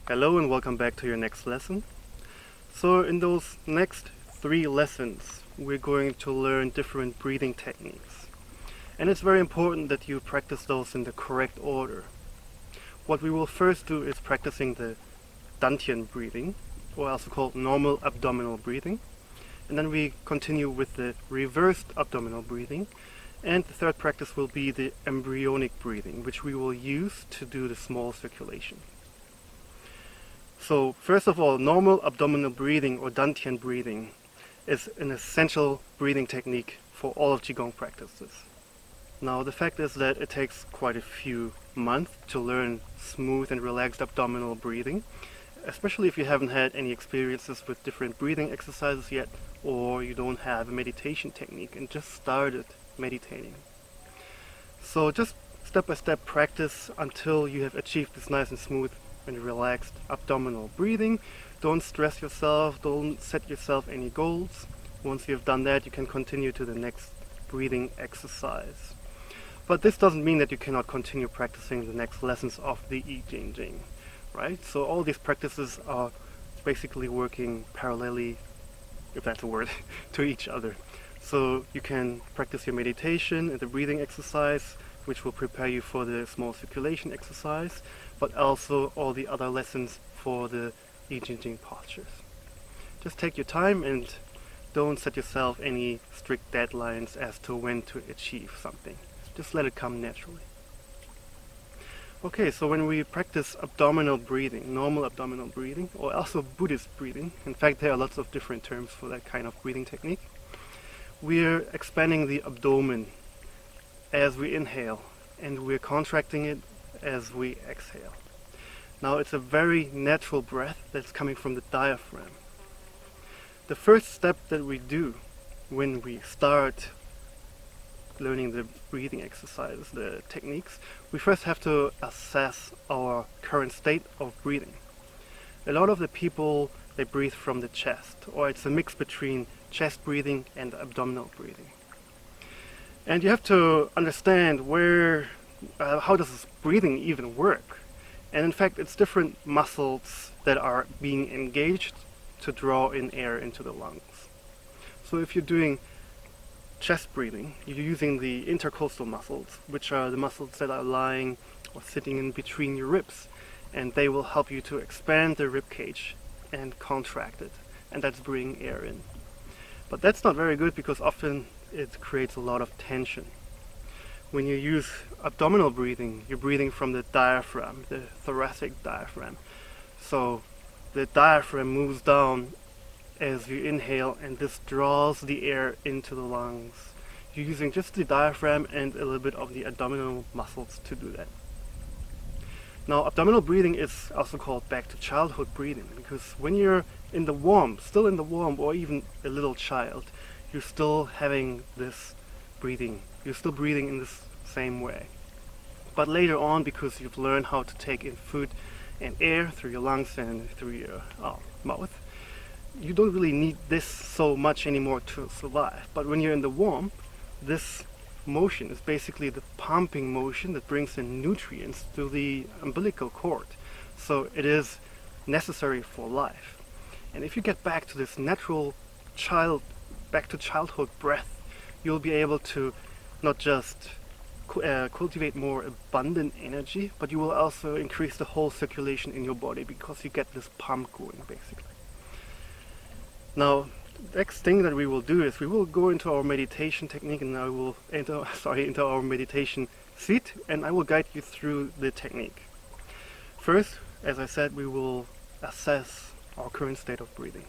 Hello and welcome back to your next lesson. So in those next 3 lessons, we're going to learn different breathing techniques. And it's very important that you practice those in the correct order. What we will first do is practicing the Dantian breathing, or also called normal abdominal breathing. And then we continue with the reversed abdominal breathing. And the third practice will be the embryonic breathing, which we will use to do the small circulation. So first of all, normal abdominal breathing or Dantian breathing is an essential breathing technique for all of Qigong practices. Now the fact is that it takes quite a few months to learn smooth and relaxed abdominal breathing, especially if you haven't had any experiences with different breathing exercises yet, or you don't have a meditation technique and just started meditating. So just step-by-step practice until you have achieved this nice and smooth and relaxed abdominal breathing. Don't stress yourself, don't set yourself any goals. Once you've done that, you can continue to the next breathing exercise. But this doesn't mean that you cannot continue practicing the next lessons of the I Ching Ching, right? So all these practices are basically working parallelly, if that's a word, to each other. So you can practice your meditation and the breathing exercise, which will prepare you for the small circulation exercise, but also all the other lessons for the I Ching Ching postures. Just take your time and don't set yourself any strict deadlines as to when to achieve something. Just let it come naturally. Okay, so when we practice abdominal breathing, normal abdominal breathing, or also Buddhist breathing, in fact there are lots of different terms for that kind of breathing technique, we're expanding the abdomen as we inhale, and we're contracting it as we exhale. Now it's a very natural breath that's coming from the diaphragm. The first step that we do when we start learning the breathing exercises, the techniques, we first have to assess our current state of breathing. A lot of the people, they breathe from the chest, or it's a mix between chest breathing and abdominal breathing. And you have to understand how does this breathing even work? And in fact, it's different muscles that are being engaged to draw in air into the lungs. So if you're doing chest breathing, you're using the intercostal muscles, which are the muscles that are lying or sitting in between your ribs, and they will help you to expand the rib cage and contract it, and that's bringing air in. But that's not very good because often it creates a lot of tension. When you use abdominal breathing, you're breathing from the diaphragm, the thoracic diaphragm. So the diaphragm moves down as you inhale, and this draws the air into the lungs. You're using just the diaphragm and a little bit of the abdominal muscles to do that. Now, abdominal breathing is also called back to childhood breathing, because when you're in the womb, still in the womb, or even a little child, you're still having this breathing. You're still breathing in this same way. But later on, because you've learned how to take in food and air through your lungs and through your mouth, you don't really need this so much anymore to survive. But when you're in the womb, this motion is basically the pumping motion that brings in nutrients to the umbilical cord. So it is necessary for life. And if you get back to this natural back to childhood breath, you'll be able to not just cultivate more abundant energy, but you will also increase the whole circulation in your body because you get this pump going basically. Now, the next thing that we will do is we will go into our meditation technique, and I will into our meditation seat, and I will guide you through the technique. First, as I said, we will assess our current state of breathing.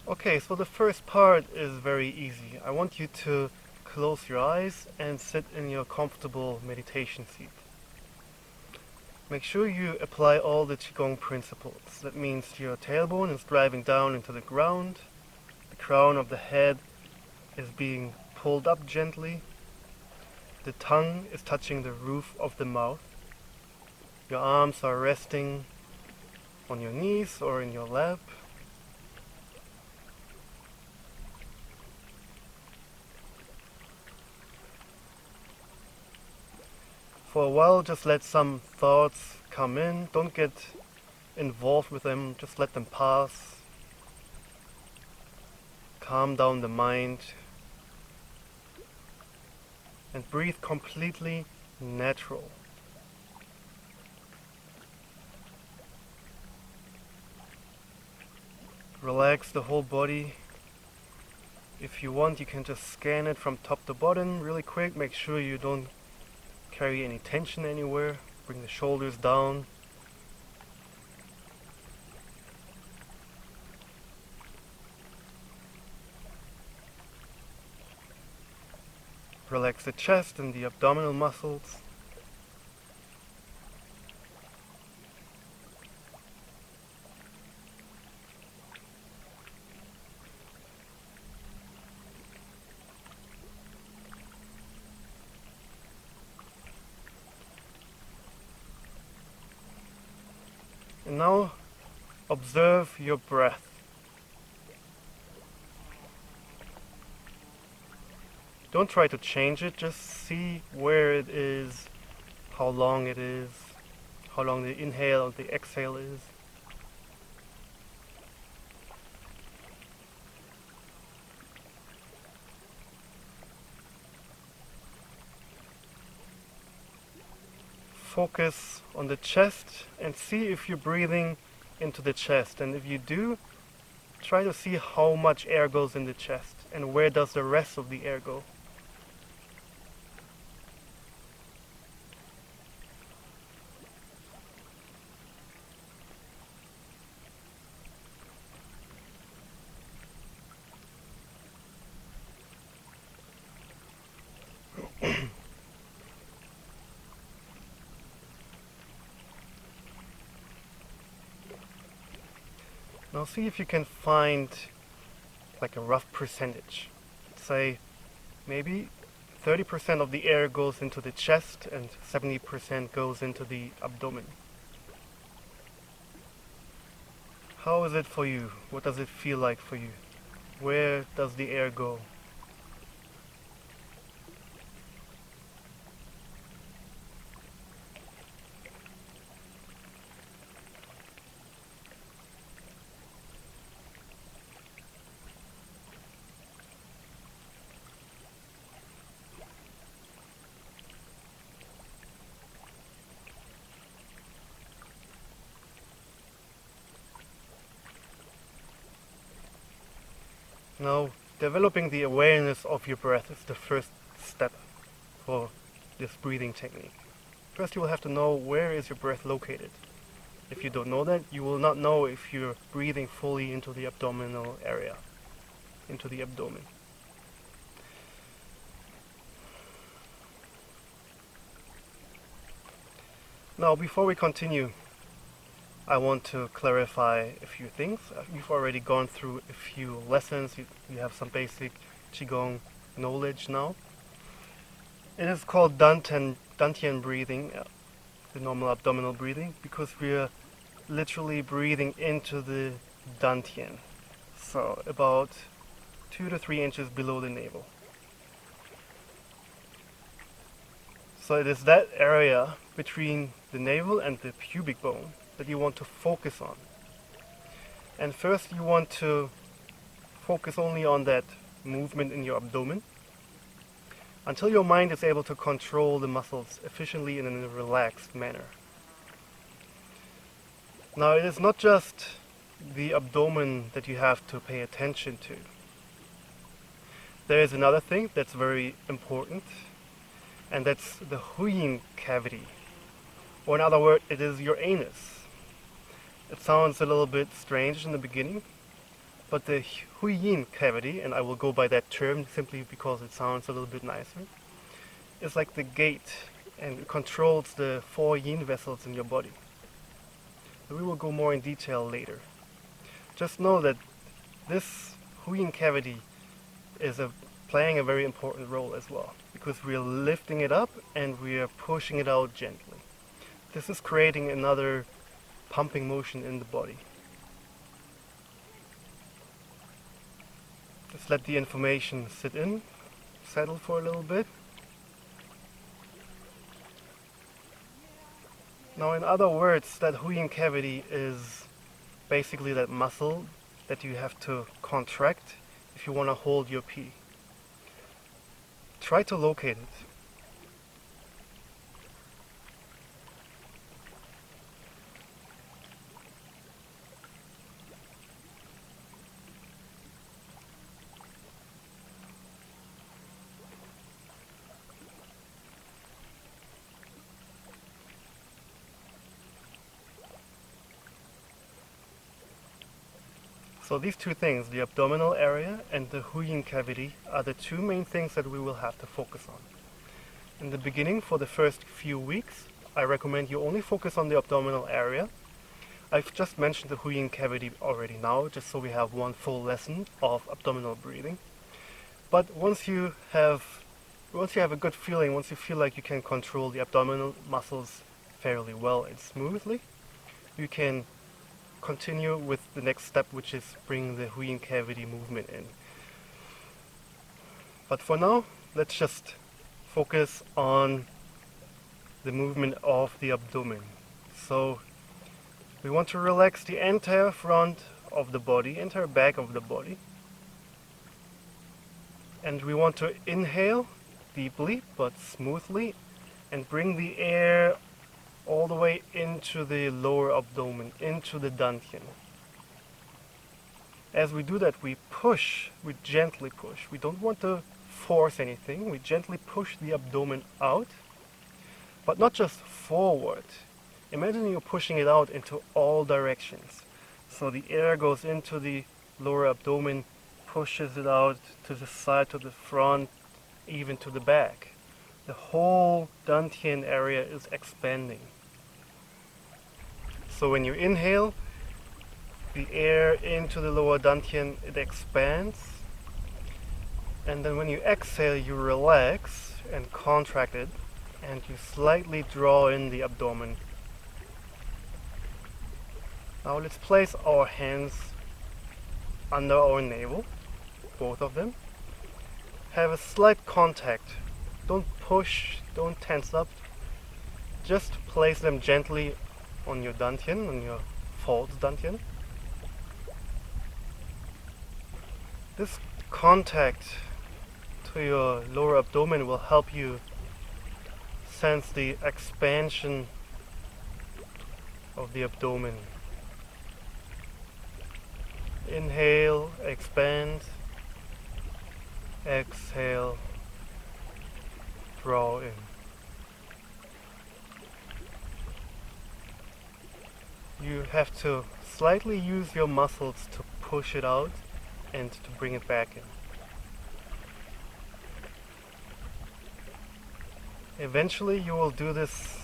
Okay, so the first part is very easy. I want you to close your eyes and sit in your comfortable meditation seat. Make sure you apply all the Qigong principles. That means your tailbone is driving down into the ground, the crown of the head is being pulled up gently, the tongue is touching the roof of the mouth, your arms are resting on your knees or in your lap. For a while, just let some thoughts come in, don't get involved with them, just let them pass. Calm down the mind and breathe completely natural. Relax the whole body. If you want, you can just scan it from top to bottom really quick. Make sure you don't carry any tension anywhere. Bring the shoulders down. Relax the chest and the abdominal muscles. And now observe your breath. Don't try to change it, just see where it is, how long it is, how long the inhale and the exhale is. Focus on the chest and see if you're breathing into the chest, and if you do, try to see how much air goes in the chest and where does the rest of the air go. Now see if you can find like a rough percentage. Say maybe 30% of the air goes into the chest and 70% goes into the abdomen. How is it for you? What does it feel like for you? Where does the air go? Now, developing the awareness of your breath is the first step for this breathing technique. First, you will have to know where is your breath located. If you don't know that, you will not know if you're breathing fully into the abdominal area, into the abdomen. Now, before we continue, I want to clarify a few things. You've already gone through a few lessons. You have some basic Qigong knowledge now. It is called Dantian breathing, the normal abdominal breathing, because we are literally breathing into the Dantian, so about 2 to 3 inches below the navel. So it is that area between the navel and the pubic bone that you want to focus on. And first you want to focus only on that movement in your abdomen until your mind is able to control the muscles efficiently and in a relaxed manner. Now it is not just the abdomen that you have to pay attention to. There is another thing that's very important, and that's the Huyin cavity, or in other words, it is your anus. It sounds a little bit strange in the beginning, but the Huyin cavity, and I will go by that term simply because it sounds a little bit nicer, is like the gate and it controls the 4 yin vessels in your body. So we will go more in detail later. Just know that this Huyin cavity is playing a very important role as well, because we are lifting it up and we are pushing it out gently. This is creating another pumping motion in the body. Just let the information sit in, settle for a little bit. Now, in other words, that Huyin cavity is basically that muscle that you have to contract if you want to hold your pee. Try to locate it. So these two things, the abdominal area and the Huyin cavity, are the two main things that we will have to focus on. In the beginning, for the first few weeks, I recommend you only focus on the abdominal area. I've just mentioned the Huyin cavity already now, just so we have one full lesson of abdominal breathing. But once you have a good feeling, once you feel like you can control the abdominal muscles fairly well and smoothly, you can continue with the next step, which is bring the Huyin cavity movement in. But for now, let's just focus on the movement of the abdomen. So we want to relax the entire front of the body, entire back of the body. And we want to inhale deeply but smoothly and bring the air all the way into the lower abdomen, into the dantian. As we do that, we gently push. We don't want to force anything. We gently push the abdomen out, but not just forward. Imagine you're pushing it out into all directions. So the air goes into the lower abdomen, pushes it out to the side, to the front, even to the back. The whole dantian area is expanding. So when you inhale the air into the lower dantian, it expands. And then when you exhale, you relax and contract it, and you slightly draw in the abdomen. Now let's place our hands under our navel, both of them. Have a slight contact. Don't push, don't tense up. Just place them gently on your dantian, on your false dantian. This contact to your lower abdomen will help you sense the expansion of the abdomen. Inhale, expand. Exhale, draw in. You have to slightly use your muscles to push it out and to bring it back in. Eventually you will do this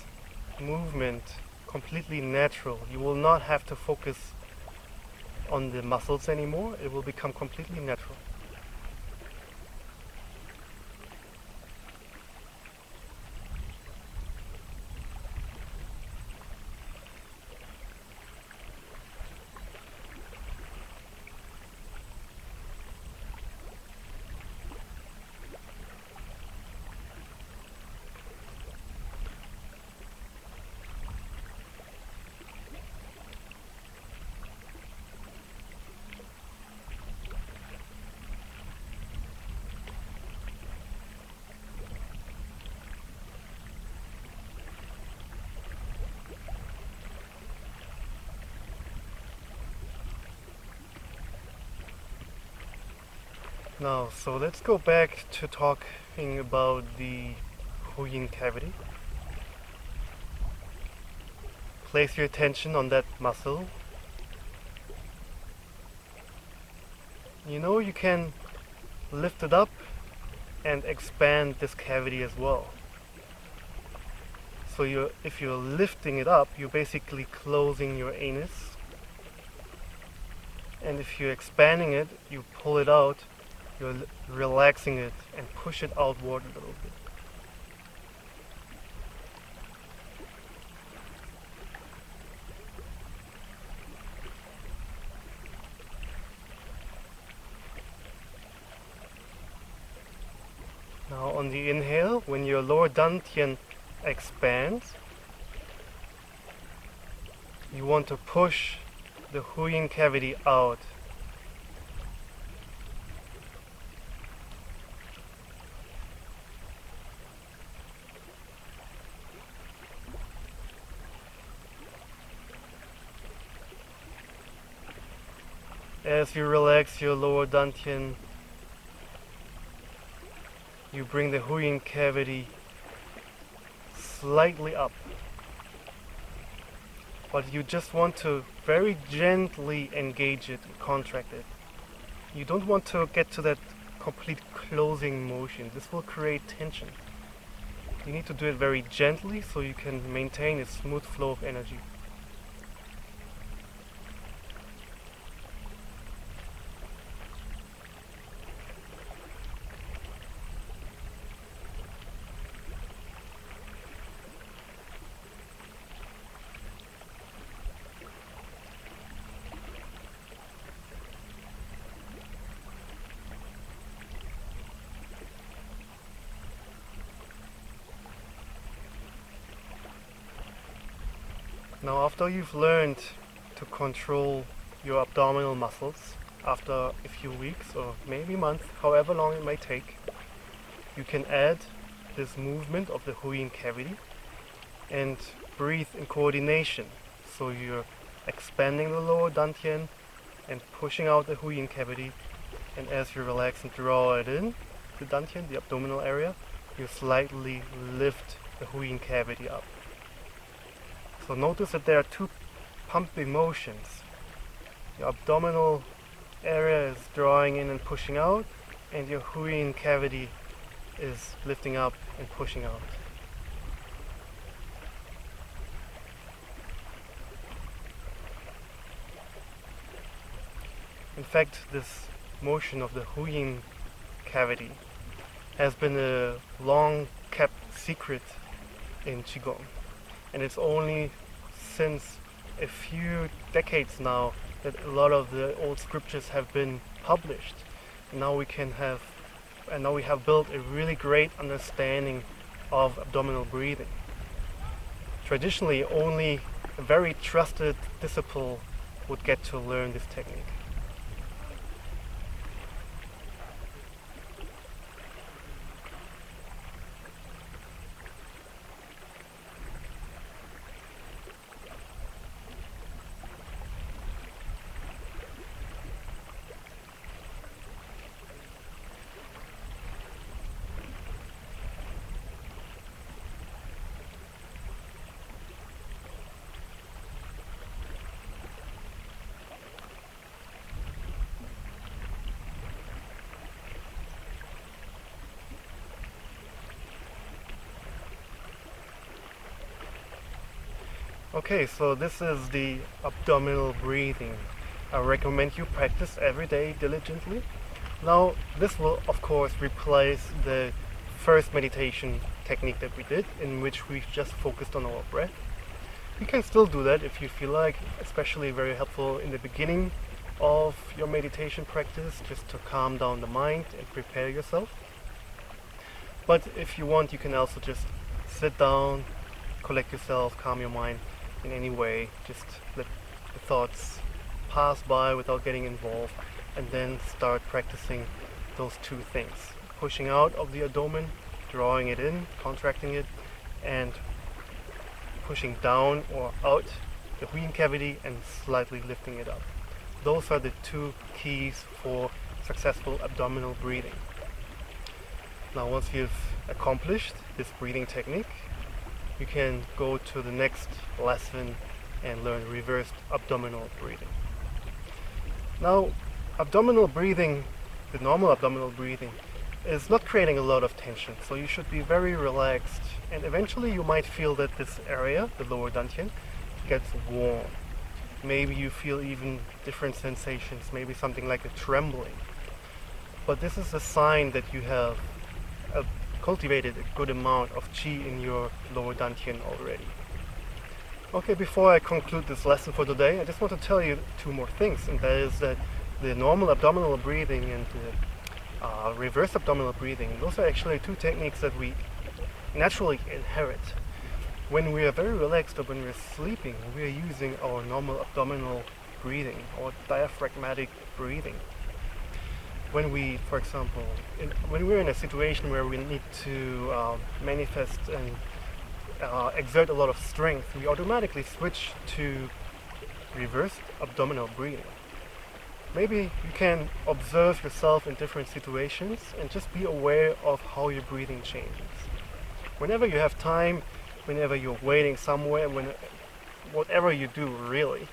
movement completely natural. You will not have to focus on the muscles anymore. It will become completely natural. Now, so let's go back to talking about the Huyin cavity. Place your attention on that muscle. You know, you can lift it up and expand this cavity as well. So if you're lifting it up, you're basically closing your anus. And if you're expanding it, you pull it out, you're relaxing it and push it outward a little bit. Now on the inhale, when your lower dantian expands, you want to push the Huyin cavity out. As you relax your lower dantian, you bring the Huyin cavity slightly up. But you just want to very gently engage it and contract it. You don't want to get to that complete closing motion. This will create tension. You need to do it very gently so you can maintain a smooth flow of energy. Now, after you've learned to control your abdominal muscles, after a few weeks or maybe months, however long it may take, you can add this movement of the Huyin cavity and breathe in coordination. So you're expanding the lower dantian and pushing out the Huyin cavity, and as you relax and draw it in, the dantian, the abdominal area, you slightly lift the Huyin cavity up. So notice that there are two pumping motions. Your abdominal area is drawing in and pushing out, and your Huyin cavity is lifting up and pushing out. In fact, this motion of the Huyin cavity has been a long kept secret in Qigong. And it's only since a few decades now that a lot of the old scriptures have been published. Now we have built a really great understanding of abdominal breathing. Traditionally, only a very trusted disciple would get to learn this technique. Okay, so this is the abdominal breathing. I recommend you practice every day diligently. Now, this will of course replace the first meditation technique that we did, in which we just focused on our breath. You can still do that if you feel like, especially very helpful in the beginning of your meditation practice, just to calm down the mind and prepare yourself. But if you want, you can also just sit down, collect yourself, calm your mind in any way, just let the thoughts pass by without getting involved, and then start practicing those two things: pushing out of the abdomen, drawing it in, contracting it, and pushing down or out the Huyin cavity and slightly lifting it up. Those are the two keys for successful abdominal breathing. Now, once you've accomplished this breathing technique, you can go to the next lesson and learn reversed abdominal breathing. Now, abdominal breathing, the normal abdominal breathing, is not creating a lot of tension, so you should be very relaxed, and eventually you might feel that this area, the lower dantian, gets warm. Maybe you feel even different sensations, maybe something like a trembling. But this is a sign that you have cultivated a good amount of qi in your lower dantian already. Okay, before I conclude this lesson for today, I just want to tell you two more things, and that is that the normal abdominal breathing and the reverse abdominal breathing, those are actually two techniques that we naturally inherit. When we are very relaxed or when we're sleeping, we are using our normal abdominal breathing or diaphragmatic breathing. When we, for example, when we're in a situation where we need to manifest and exert a lot of strength, we automatically switch to reverse abdominal breathing. Maybe you can observe yourself in different situations and just be aware of how your breathing changes. Whenever you have time, whenever you're waiting somewhere, whatever you do really,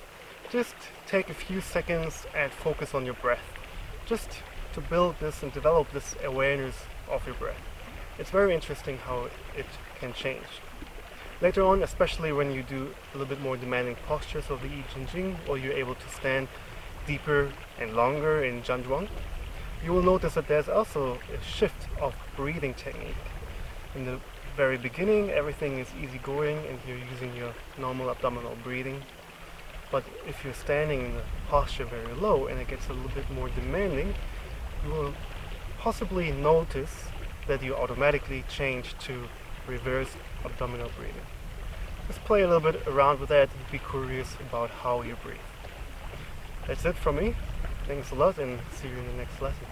just take a few seconds and focus on your breath. Just to build this and develop this awareness of your breath. It's very interesting how it can change. Later on, especially when you do a little bit more demanding postures of the I Ching Ching, or you're able to stand deeper and longer in Zhanzhuang, you will notice that there's also a shift of breathing technique. In the very beginning, everything is easygoing and you're using your normal abdominal breathing. But if you're standing in a posture very low and it gets a little bit more demanding, you will possibly notice that you automatically change to reverse abdominal breathing. Just play a little bit around with that and be curious about how you breathe. That's it from me. Thanks a lot and see you in the next lesson.